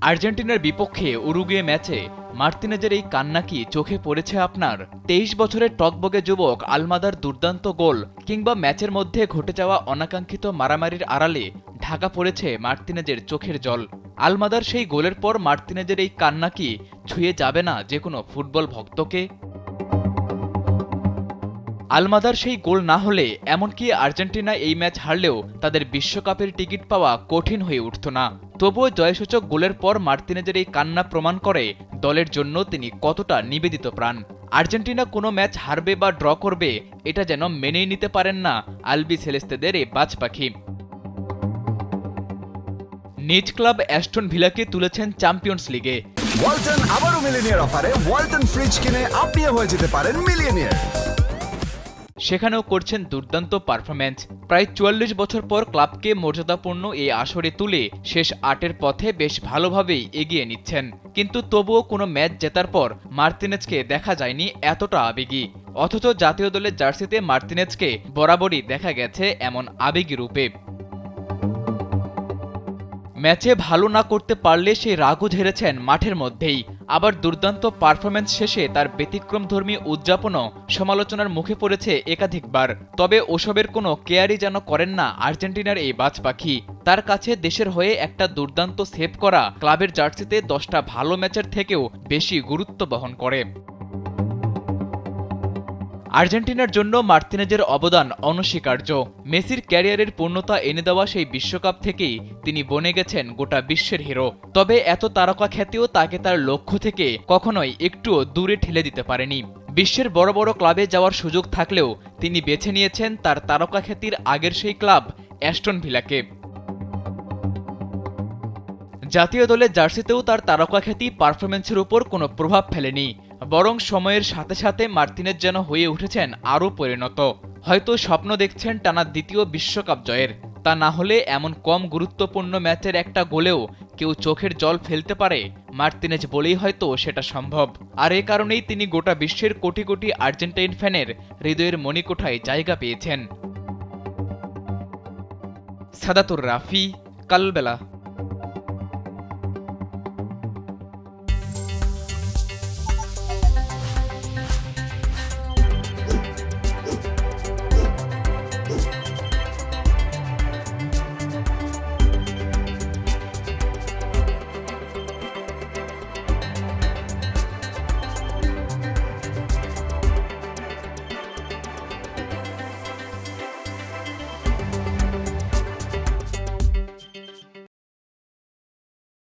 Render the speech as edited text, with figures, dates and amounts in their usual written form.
আর্জেন্টিনার বিপক্ষে উরুগুয়ে ম্যাচে মার্তিনেজের এই কান্না কি চোখে পড়েছে আপনার? ২৩ বছরের টকবগে যুবক আলমাদার দুর্দান্ত গোল কিংবা ম্যাচের মধ্যে ঘটে যাওয়া অনাকাঙ্ক্ষিত মারামারির আড়ালে ঢাকা পড়েছে মার্তিনেজের চোখের জল। আলমাদার সেই গোলের পর মার্তিনেজের এই কান্না কি ছুঁয়ে যাবে না যে কোনো ফুটবল ভক্তকে? আলমাদার সেই গোল না হলে এমনকি আর্জেন্টিনা এই ম্যাচ হারলেও তাদের বিশ্বকাপের টিকিট পাওয়া কঠিন হয়ে উঠত না। তবুও জয়সূচক গোলের পর মার্তিনেজের এই কান্না প্রমাণ করে দলের জন্য তিনি কতটা নিবেদিত প্রাণ। আর্জেন্টিনা কোনো ম্যাচ হারবে বা ড্র করবে এটা যেন মেনেই নিতে পারেন না আলবি সেলেস্তেদের এই বাজ পাখি। নিজ ক্লাব অ্যাস্টন ভিলাকে তুলেছেন চ্যাম্পিয়ন্স লিগে। ওয়ালটন আবারও মিলিয়নিয়ার অফারে ওয়ালটন ফ্রিজ কিনে আপনিও হয়ে যেতে পারেন মিলিয়নিয়ার। সেখানেও করছেন দুর্দান্ত পারফরম্যান্স। প্রায় ৪৪ বছর পর ক্লাবকে মর্যাদাপূর্ণ এই আসরে তুলে শেষ ৮-এর পথে বেশ ভালোভাবেই এগিয়ে নিচ্ছেন। কিন্তু তবুও কোনো ম্যাচ জেতার পর মার্তিনেজকে দেখা যায়নি এতটা আবেগী। অথচ জাতীয় দলের জার্সিতে মার্তিনেজকে বরাবরই দেখা গেছে এমন আবেগী রূপে। ম্যাচে ভালো না করতে পারলে সেই রাগও ঝেড়েছেন মাঠের মধ্যেই। আবার দুর্দান্ত পারফরম্যান্স শেষে তার ব্যতিক্রমধর্মী উদযাপনও সমালোচনার মুখে পড়েছে একাধিকবার। তবে ওসবের কোনো কেয়ারই যেন করেন না আর্জেন্টিনার এই বাজ পাখি। তার কাছে দেশের হয়ে একটা দুর্দান্ত সেভ করা ক্লাবের জার্সিতে 10টা ভালো ম্যাচের থেকেও বেশি গুরুত্ব বহন করে। আর্জেন্টিনার জন্য মার্তিনেজের অবদান অনস্বীকার্য। মেসির ক্যারিয়ারের পূর্ণতা এনে দেওয়া সেই বিশ্বকাপ থেকেই তিনি বনে গেছেন গোটা বিশ্বের হিরো। তবে এত তারকা খ্যাতিও তাকে তার লক্ষ্য থেকে কখনোই একটুও দূরে ঠেলে দিতে পারেনি। বিশ্বের বড় বড় ক্লাবে যাওয়ার সুযোগ থাকলেও তিনি বেছে নিয়েছেন তার তারকা খ্যাতির আগের সেই ক্লাব অ্যাস্টন ভিলাকে। জাতীয় দলের জার্সিতেও তার তারকা খ্যাতি পারফরম্যান্সের উপর কোনো প্রভাব ফেলেনি, বরং সময়ের সাথে সাথে মার্তিনেজ যেন হয়ে উঠেছেন আরও পরিণত। হয়তো স্বপ্ন দেখছেন টানা দ্বিতীয় বিশ্বকাপ জয়ের। তা না হলে এমন কম গুরুত্বপূর্ণ ম্যাচের একটা গোলেও কেউ চোখের জল ফেলতে পারে মার্তিনেজ বলেই হয়তো সেটা সম্ভব। আর এ কারণেই তিনি গোটা বিশ্বের কোটি কোটি আর্জেন্টাইন ফ্যানের হৃদয়ের মণিকোঠায় জায়গা পেয়েছেন। সাদাতুর রাফি, কালবেলা।